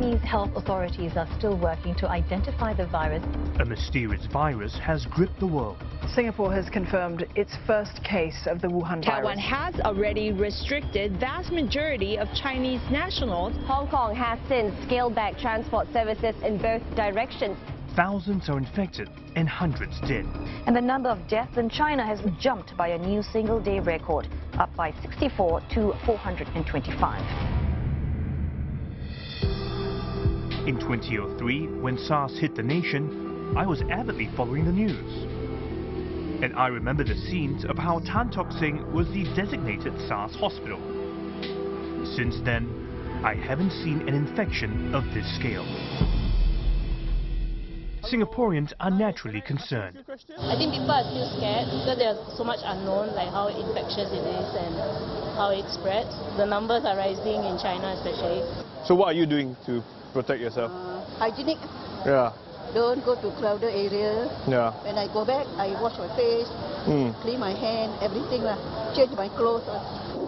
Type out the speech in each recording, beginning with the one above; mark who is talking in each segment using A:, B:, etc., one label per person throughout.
A: Chinese health authorities are still working to identify the virus.
B: A mysterious virus has gripped the world.
C: Singapore has confirmed its first case of the Wuhan virus.
D: Taiwan has already restricted vast majority of Chinese nationals.
E: Hong Kong has since scaled back transport services in both directions.
B: Thousands are infected and hundreds dead.
A: And the number of deaths in China has jumped by a new single-day record, up by 64 to 425.
B: In 2003, when SARS hit the nation, I was avidly following the news. And I remember the scenes of how Tan Tock Seng was the designated SARS hospital. Since then, I haven't seen an infection of this scale. Singaporeans are naturally concerned.
F: I think people are still scared because there's so much unknown, like how infectious it is and how it spreads. The numbers are rising in China especially.
G: So what are you doing to protect yourself?
H: Hygienic.
G: Yeah.
H: Don't go to crowded area.
G: Yeah.
H: When I go back, I wash my face, clean my hand, everything lah. Change my clothes.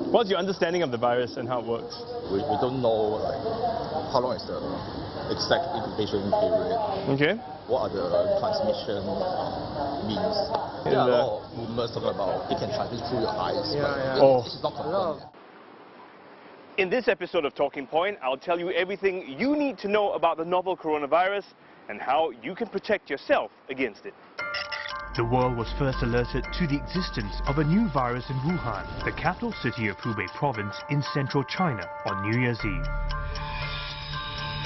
G: What's your understanding of the virus and how it works?
I: We don't know like how long is the exact incubation period.
G: Okay.
I: What are the transmission means? There are a lot of rumors talking about it can transmit through your eyes. It's not confirmed.
G: In this episode of Talking Point, I'll tell you everything you need to know about the novel coronavirus and how you can protect yourself against it.
B: The world was first alerted to the existence of a new virus in Wuhan, the capital city of Hubei province in central China, on New Year's Eve.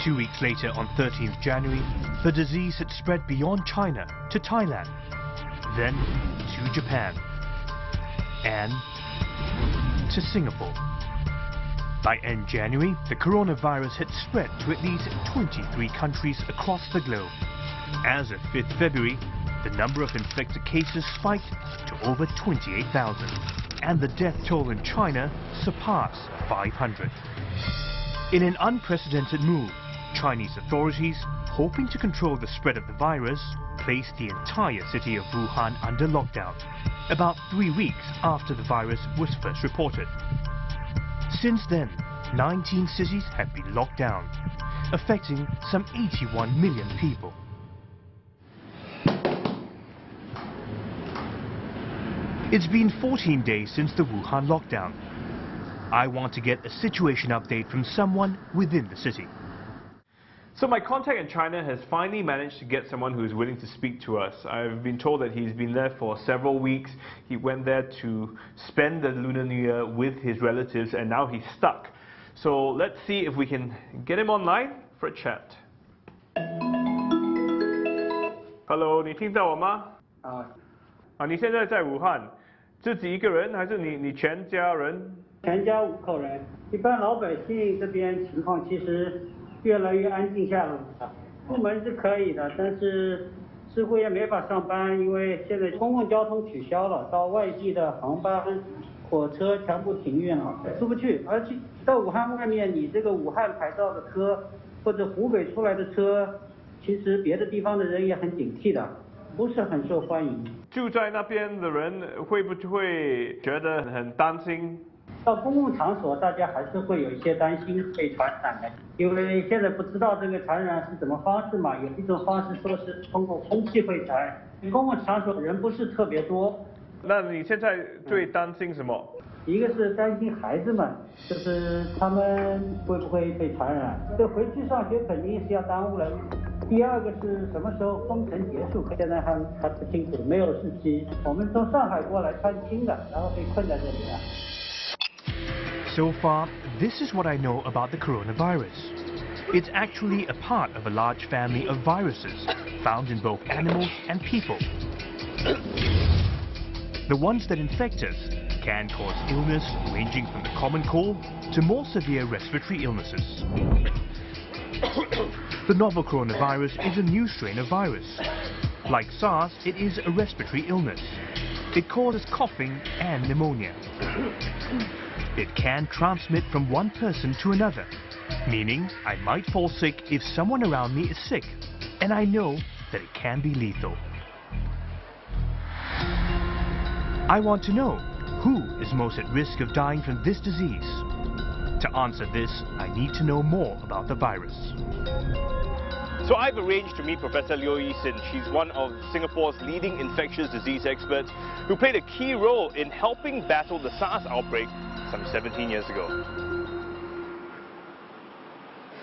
B: 2 weeks later, on 13th January, the disease had spread beyond China to Thailand, then to Japan, and to Singapore. By end January, the coronavirus had spread to at least 23 countries across the globe. As of 5th February, the number of infected cases spiked to over 28,000, and the death toll in China surpassed 500. In an unprecedented move, Chinese authorities, hoping to control the spread of the virus, placed the entire city of Wuhan under lockdown, about 3 weeks after the virus was first reported. Since then, 19 cities have been locked down, affecting some 81 million people. It's been 14 days since the Wuhan lockdown. I want to get a situation update from someone within the city.
G: So my contact in China has finally managed to get someone who is willing to speak to us. I've been told that he's been there for several weeks. He went there to spend the Lunar New Year with his relatives, and now he's stuck. So let's see if we can get him online for a chat. Hello, 你听到我吗？你现在在武汉，自己一个人还是你全家人？
J: 全家5口人。一般老百姓这边情况其实越来越安静下来了，出门是可以的，但是似乎也没法上班，因为现在公共交通取消了，到外地的航班、火车全部停运了，出不去。而且到武汉外面，你这个武汉牌照的车或者湖北出来的车，其实别的地方的人也很警惕的，不是很受欢迎。
G: 住在那边的人会不会觉得很担心？
J: 到公共场所，大家还是会有一些担心被传染的，因为现在不知道这个传染是什么方式嘛。有一种方式说是通过空气会传染，公共场所人不是特别多。
G: 那你现在最担心什么？
J: 一个是担心孩子们，就是他们会不会被传染，这回去上学肯定是要耽误了。第二个是什么时候封城结束，现在还不清楚，没有日期。我们从上海过来穿青的，然后被困在这里了。
B: So far, this is what I know about the coronavirus. It's actually a part of a large family of viruses found in both animals and people. The ones that infect us can cause illness ranging from the common cold to more severe respiratory illnesses. The novel coronavirus is a new strain of virus. Like SARS, it is a respiratory illness. It causes coughing and pneumonia. It can transmit from one person to another, meaning I might fall sick if someone around me is sick, and I know that it can be lethal. I want to know who is most at risk of dying from this disease. To answer this, I need to know more about the virus.
G: So I've arranged to meet Professor Liu Yi-sin. She's one of Singapore's leading infectious disease experts who played a key role in helping battle the SARS outbreak some 17 years ago.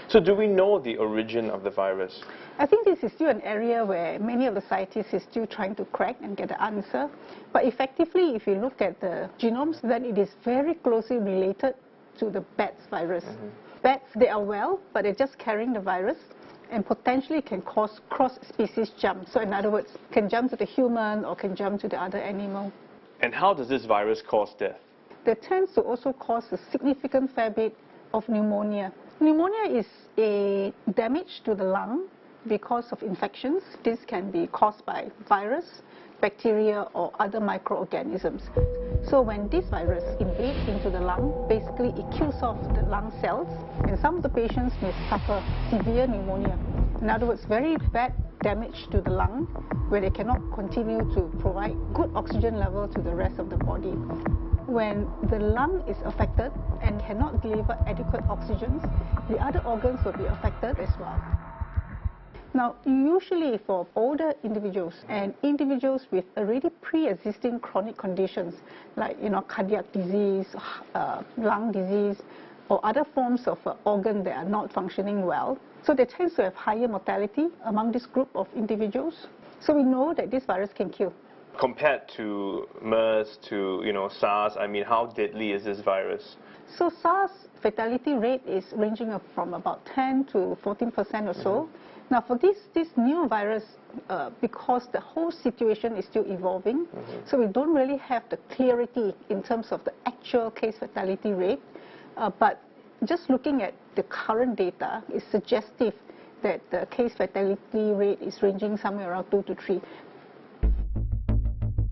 G: So do we know the origin of the virus?
K: I think this is still an area where many of the scientists are still trying to crack and get the answer. But effectively, if you look at the genomes, then it is very closely related to the bats virus. Bats, they are well, but they're just carrying the virus and potentially can cause cross-species jump. So in other words, can jump to the human or can jump to the other animal.
G: And how does this virus cause death?
K: They tend to also cause a significant fair bit of pneumonia. Pneumonia is a damage to the lung because of infections. This can be caused by virus, bacteria, or other microorganisms. So when this virus invades into the lung, basically it kills off the lung cells, and some of the patients may suffer severe pneumonia. In other words, very bad damage to the lung, where they cannot continue to provide good oxygen level to the rest of the body. When the lung is affected and cannot deliver adequate oxygen, the other organs will be affected as well. Now, usually for older individuals and individuals with already pre-existing chronic conditions like cardiac disease, lung disease, or other forms of organ that are not functioning well, so they tend to have higher mortality among this group of individuals. So we know that this virus can kill.
G: Compared to MERS, to SARS, I mean, how deadly is this virus?
K: So SARS fatality rate is ranging up from about 10 to 14% or so. Now for this new virus, because the whole situation is still evolving, so we don't really have the clarity in terms of the actual case fatality rate, but just looking at the current data is suggestive that the case fatality rate is ranging somewhere around 2 to 3.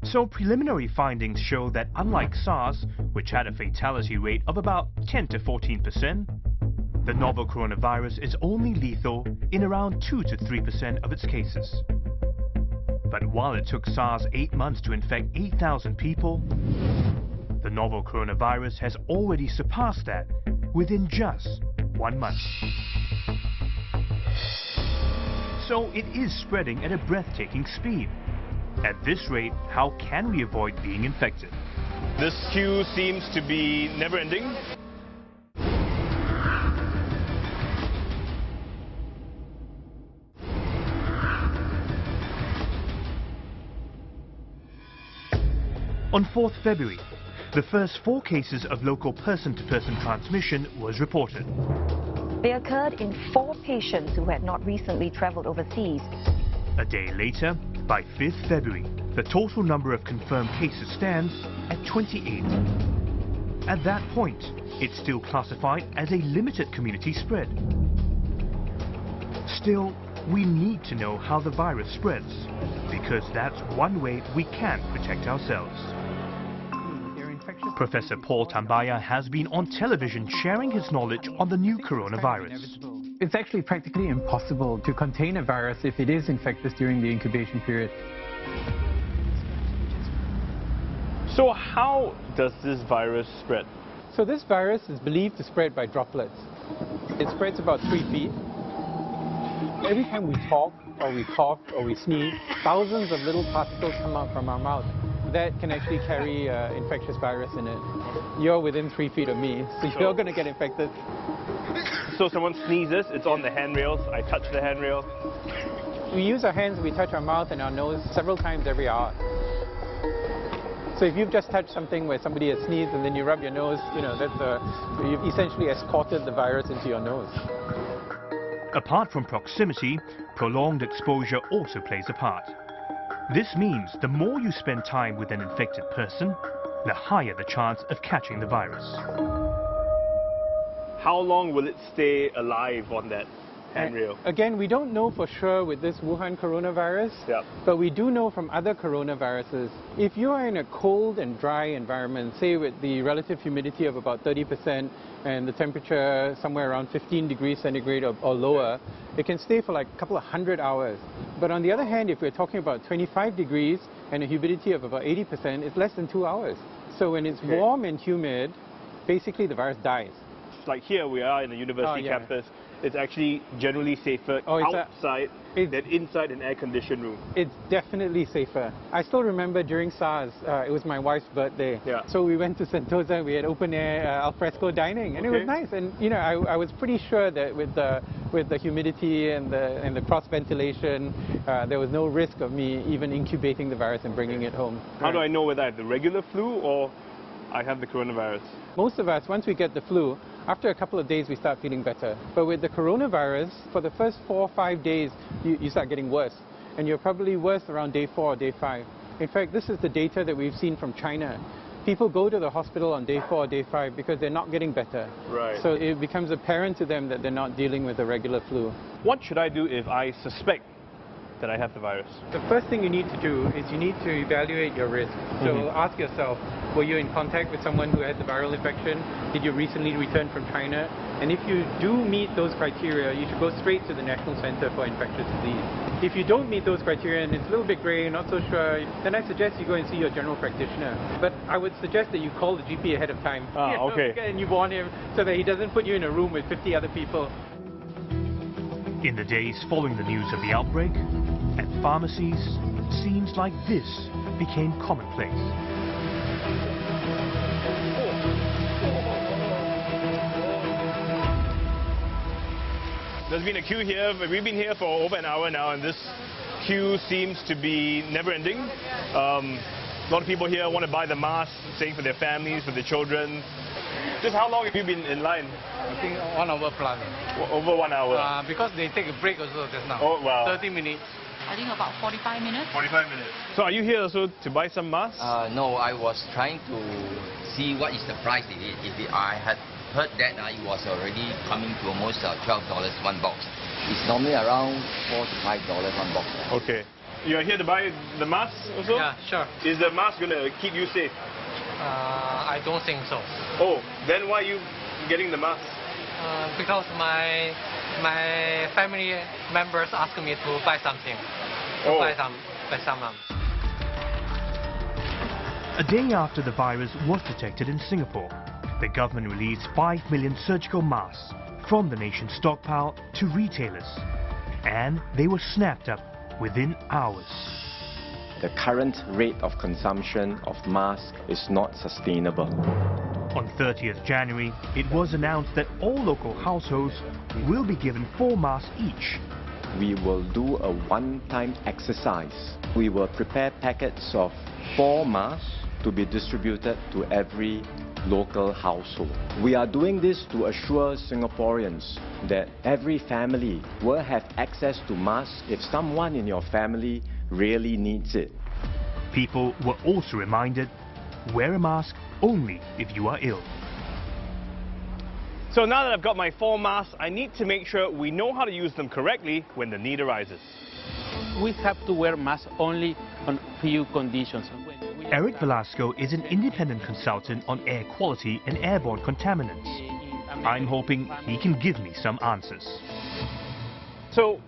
B: So preliminary findings show that unlike SARS, which had a fatality rate of about 10 to 14%, the novel coronavirus is only lethal in around 2 to 3% of its cases. But while it took SARS 8 months to infect 8,000 people, the novel coronavirus has already surpassed that within just 1 month. So it is spreading at a breathtaking speed. At this rate, how can we avoid being infected? This queue seems to be never-ending. On 4th February, the first 4 cases of local person-to-person transmission was reported.
A: They occurred in 4 patients who had not recently traveled overseas.
B: A day later, by 5th February, the total number of confirmed cases stands at 28. At that point, it's still classified as a limited community spread. Still, we need to know how the virus spreads, because that's one way we can protect ourselves. Professor Paul Tambaya has been on television sharing his knowledge on the new coronavirus.
L: It's actually practically impossible to contain a virus if it is infectious during the incubation period.
G: So how does this virus spread?
L: So this virus is believed to spread by droplets. It spreads about 3 feet. Every time we talk, or we cough, or we sneeze, thousands of little particles come out from our mouth. That can actually carry infectious virus in it. You're within 3 feet of me, so you're going to get infected.
G: So someone sneezes, it's on the handrails, I touch the handrail.
L: We use our hands, we touch our mouth and our nose several times every hour. So if you've just touched something where somebody has sneezed and then you rub your nose, you've essentially escorted the virus into your nose.
B: Apart from proximity, prolonged exposure also plays a part. This means the more you spend time with an infected person, the higher the chance of catching the virus.
G: How long will it stay alive on that handrail?
L: Again, we don't know for sure with this Wuhan coronavirus, but we do know from other coronaviruses, if you are in a cold and dry environment, say with the relative humidity of about 30% and the temperature somewhere around 15 degrees centigrade or lower, it can stay for like a couple of 100 hours. But on the other hand, if we're talking about 25 degrees and a humidity of about 80%, it's less than 2 hours. So when it's warm and humid, basically the virus dies.
G: like here we are in the university campus, it's actually generally safer outside than inside an air-conditioned room.
L: It's definitely safer. I still remember during SARS, it was my wife's birthday. So we went to Sentosa, we had open-air alfresco dining, and it was nice. And you know, I was pretty sure that with the humidity and the cross-ventilation, there was no risk of me even incubating the virus and bringing it home.
G: How do I know whether I have the regular flu or I have the coronavirus?
L: Most of us, once we get the flu, after a couple of days we start feeling better. But with the coronavirus, for the first 4 or 5 days, you start getting worse. And you're probably worse around day 4 or day 5. In fact, this is the data that we've seen from China. People go to the hospital on day 4 or day 5 because they're not getting better.
G: Right.
L: So it becomes apparent to them that they're not dealing with the regular flu.
G: What should I do if I suspect that I have the virus?
L: The first thing you need to do is you need to evaluate your risk. So ask yourself, were you in contact with someone who had the viral infection? Did you recently return from China? And if you do meet those criteria, you should go straight to the National Center for Infectious Disease. If you don't meet those criteria and it's a little bit grey, not so sure, then I suggest you go and see your general practitioner. But I would suggest that you call the GP ahead of time. And you warn him so that he doesn't put you in a room with 50 other people.
B: In the days following the news of the outbreak, at pharmacies, scenes like this became commonplace.
G: There's been a queue here. We've been here for over an hour now, and this queue seems to be never-ending. A lot of people here want to buy the masks, saying for their families, for their children. Just how long have you been in line?
M: I think 1 hour plus.
G: Over 1 hour?
M: Because they take a break also just now.
G: Oh, wow.
M: 30 minutes.
N: I think about 45 minutes.
G: 45 minutes. So are you here also to buy some masks?
O: No, I was trying to see what is the price it is. If I had heard that it was already coming to almost $12 one box. It's normally around $4 to $5 one box.
G: Okay. You're here to buy the mask also?
M: Yeah, sure.
G: Is the mask going to keep you safe?
M: I don't think so.
G: Oh, then why are you getting the mask?
M: Because my family members asked me to buy something. Buy some.
B: A day after the virus was detected in Singapore, the government released 5 million surgical masks from the nation's stockpile to retailers, and they were snapped up within hours.
P: The current rate of consumption of masks is not sustainable.
B: On 30th January, it was announced that all local households will be given 4 masks each.
P: We will do a one-time exercise. We will prepare packets of 4 masks to be distributed to every local household. We are doing this to assure Singaporeans that every family will have access to masks if someone in your family really needs it.
B: People were also reminded, wear a mask only if you are ill.
G: So now that I've got my 4 masks, I need to make sure we know how to use them correctly when the need arises.
Q: We have to wear masks only on few conditions.
B: Eric Velasco is an independent consultant on air quality and airborne contaminants. I'm hoping he can give me some answers.
G: So,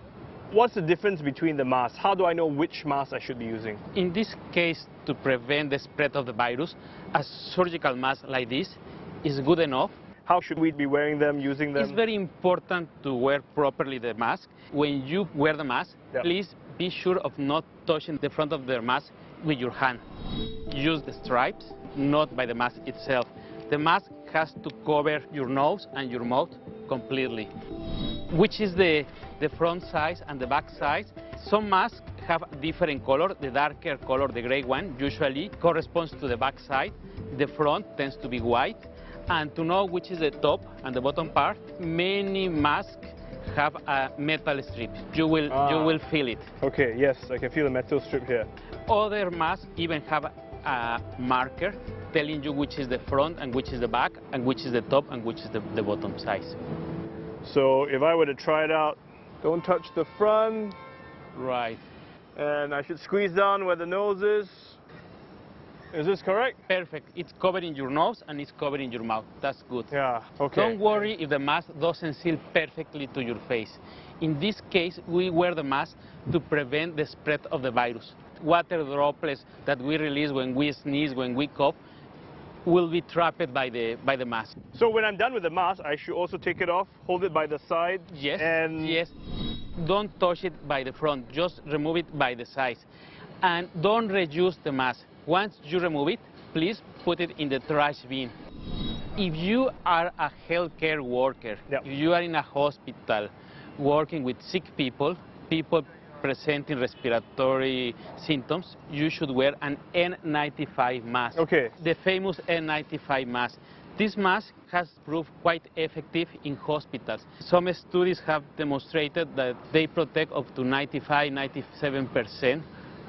G: what's the difference between the masks? How do I know which mask I should be using?
Q: In this case, to prevent the spread of the virus, a surgical mask like this is good enough.
G: How should we be wearing them, using them?
Q: It's very important to wear properly the mask. When you wear the mask, please be sure of not touching the front of the mask with your hand. Use the stripes, not by the mask itself. The mask has to cover your nose and your mouth completely. Which is the front size and the back size. Some masks have different color. The darker color, the gray one, usually corresponds to the back side. The front tends to be white. And to know which is the top and the bottom part, many masks have a metal strip. You will feel it.
G: Okay, yes, I can feel the metal strip here.
Q: Other masks even have a marker telling you which is the front and which is the back and which is the top and which is the bottom size.
G: So if I were to try it out, don't touch the front.
Q: Right.
G: And I should squeeze down where the nose is. Is this correct?
Q: Perfect. It's covered in your nose and it's covered in your mouth. That's good.
G: Yeah, okay.
Q: Don't worry if the mask doesn't seal perfectly to your face. In this case, we wear the mask to prevent the spread of the virus. Water droplets that we release when we sneeze, when we cough, will be trapped by the mask.
G: So when I'm done with the mask, I should also take it off, hold it by the side?
Q: Yes,
G: and...
Q: yes. Don't touch it by the front, just remove it by the sides. And don't reuse the mask. Once you remove it, please put it in the trash bin. If you are a healthcare worker, if you are in a hospital working with sick people, people presenting respiratory symptoms, you should wear an N95 mask.
G: Okay.
Q: The famous N95 mask. This mask has proved quite effective in hospitals. Some studies have demonstrated that they protect up to 95–97%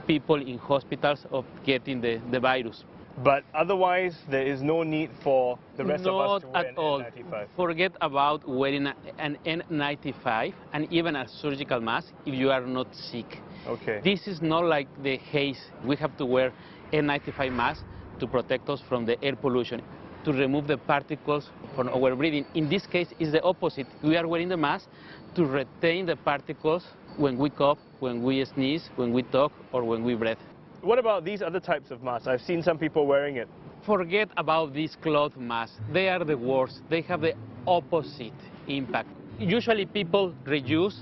Q: people in hospitals of getting the virus.
G: But otherwise, there is no need for the rest of us to wear an N95.
Q: Forget about wearing an N95 and even a surgical mask if you are not sick.
G: Okay.
Q: This is not like the haze. We have to wear N95 masks to protect us from the air pollution, to remove the particles from our breathing. In this case, it's the opposite. We are wearing the mask to retain the particles when we cough, when we sneeze, when we talk, or when we breathe.
G: What about these other types of masks? I've seen some people wearing it.
Q: Forget about these cloth masks. They are the worst. They have the opposite impact. Usually people reuse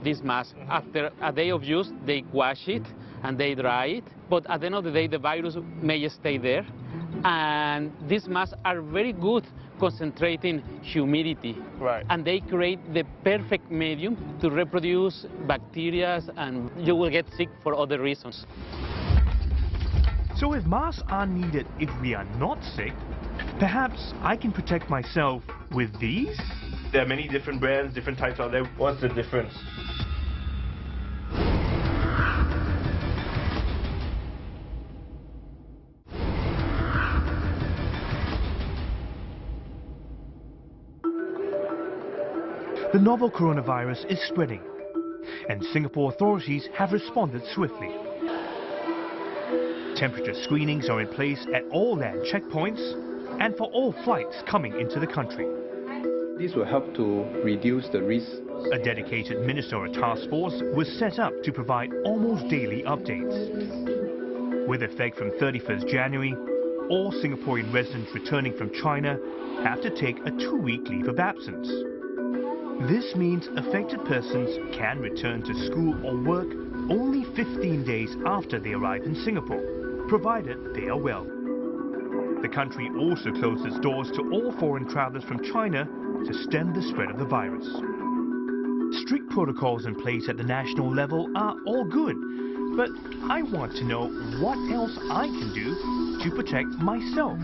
Q: this mask. After a day of use, they wash it and they dry it. But at the end of the day, the virus may stay there. And these masks are very good concentrating humidity.
G: Right.
Q: And they create the perfect medium to reproduce bacteria, and you will get sick for other reasons.
B: So if masks are needed if we are not sick, perhaps I can protect myself with these?
G: There are many different brands, different types out there. What's the difference?
B: The novel coronavirus is spreading, and Singapore authorities have responded swiftly. Temperature screenings are in place at all land checkpoints and for all flights coming into the country.
R: This will help to reduce the risk.
B: A dedicated ministerial task force was set up to provide almost daily updates. With effect from 31st January, all Singaporean residents returning from China have to take a 2-week leave of absence. This means affected persons can return to school or work only 15 days after they arrive in Singapore, provided they are well. The country also closed its doors to all foreign travellers from China to stem the spread of the virus. Strict protocols in place at the national level are all good, but I want to know what else I can do to protect myself.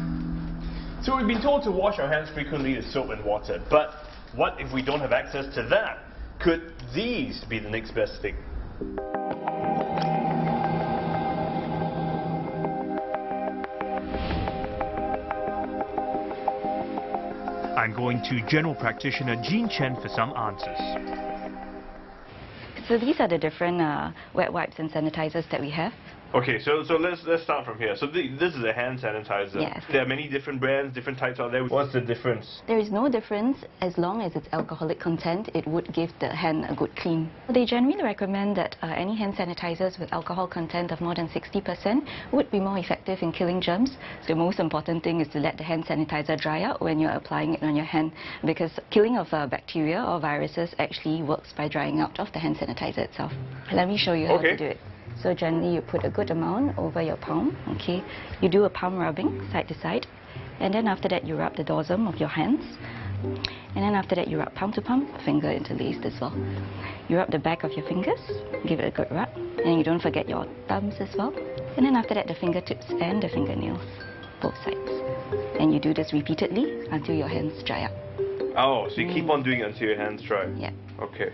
G: So we've been told to wash our hands frequently with soap and water, but what if we don't have access to that? Could these be the next best thing?
B: I'm going to general practitioner Jean Chen for some answers.
S: So these are the different wet wipes and sanitizers that we have.
G: Okay, so let's start from here. So this is a hand sanitizer.
S: Yes.
G: There are many different brands, different types out there. What's the difference?
S: There is no difference as long as it's alcoholic content. It would give the hand a good clean. They generally recommend that any hand sanitizers with alcohol content of more than 60% would be more effective in killing germs. So the most important thing is to let the hand sanitizer dry out when you're applying it on your hand, because killing of bacteria or viruses actually works by drying out of the hand sanitizer itself. Let me show you how to do it. So generally you put a good amount over your palm, okay? You do a palm rubbing side to side, and then after that you rub the dorsum of your hands, and then after that you rub palm to palm, finger interlaced as well. You rub the back of your fingers, give it a good rub, and you don't forget your thumbs as well. And then after that the fingertips and the fingernails, both sides. And you do this repeatedly until your hands dry up.
G: Oh, so you keep on doing it until your hands dry?
S: Yeah.
G: Okay.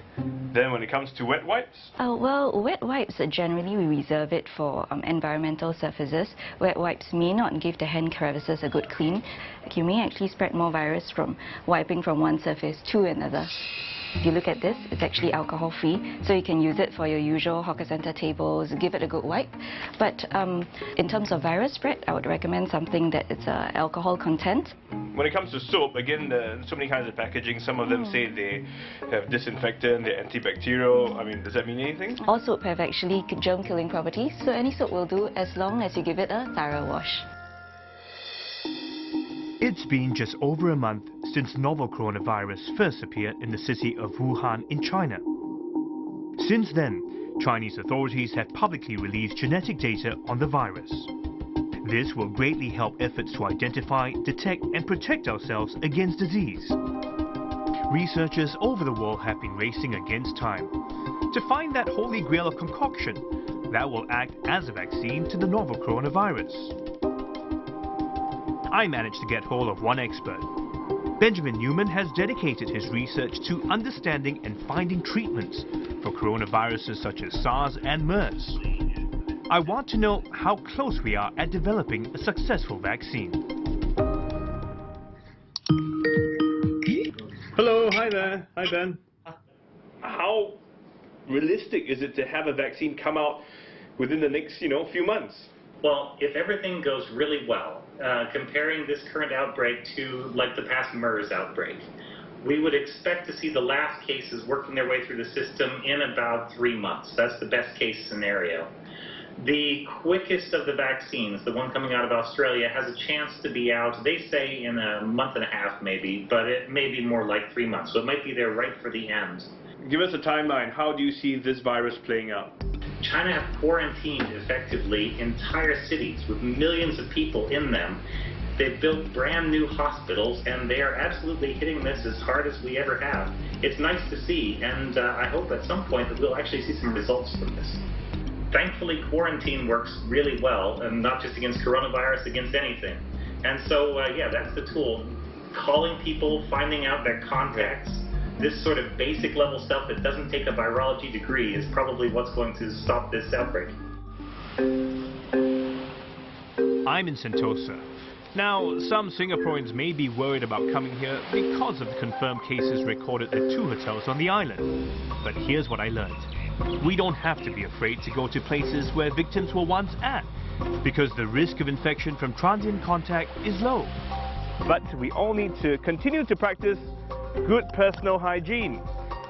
G: Then when it comes to wet wipes?
S: Well, wet wipes, generally we reserve it for environmental surfaces. Wet wipes may not give the hand crevices a good clean. You may actually spread more virus from wiping from one surface to another. If you look at this, it's actually alcohol-free, so you can use it for your usual hawker center tables, give it a good wipe. But in terms of virus spread, I would recommend something that it's alcohol content.
G: When it comes to soap, again, there's so many kinds of packaging. Some of them say they have disinfectant, they're antibacterial. I mean, does that mean anything?
S: All soap have actually germ-killing properties, so any soap will do as long as you give it a thorough wash.
B: It's been just over a month since novel coronavirus first appeared in the city of Wuhan in China. Since then, Chinese authorities have publicly released genetic data on the virus. This will greatly help efforts to identify, detect and protect ourselves against disease. Researchers over the world have been racing against time to find that holy grail of concoction that will act as a vaccine to the novel coronavirus. I managed to get hold of one expert. Benjamin Newman has dedicated his research to understanding and finding treatments for coronaviruses such as SARS and MERS. I want to know how close we are at developing a successful vaccine.
G: Hello, hi there. Hi, Ben. How realistic is it to have a vaccine come out within the next, few months?
T: Well, if everything goes really well, comparing this current outbreak to like the past MERS outbreak, we would expect to see the last cases working their way through the system in about 3 months. That's the best case scenario. The quickest of the vaccines, the one coming out of Australia, has a chance to be out, they say, in a month and a half maybe, but it may be more like 3 months, so it might be there right for the end.
G: Give us a timeline. How do you see this virus playing out?
T: China have quarantined effectively entire cities with millions of people in them. They've built brand new hospitals, and they are absolutely hitting this as hard as we ever have. It's nice to see, and I hope at some point that we'll actually see some results from this. Thankfully, quarantine works really well, and not just against coronavirus, against anything. And so, yeah, that's the tool. Calling people, finding out their contacts, this sort of basic level stuff that doesn't take a virology degree is probably what's going to stop this outbreak.
B: I'm in Sentosa. Now, some Singaporeans may be worried about coming here because of the confirmed cases recorded at 2 hotels on the island. But here's what I learned. We don't have to be afraid to go to places where victims were once at, because the risk of infection from transient contact is low.
G: But we all need to continue to practice good personal hygiene.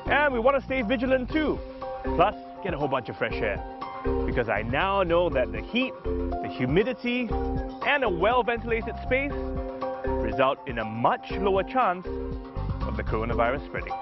G: And we want to stay vigilant too. Plus, get a whole bunch of fresh air. Because I now know that the heat, the humidity, and a well-ventilated space result in a much lower chance of the coronavirus spreading.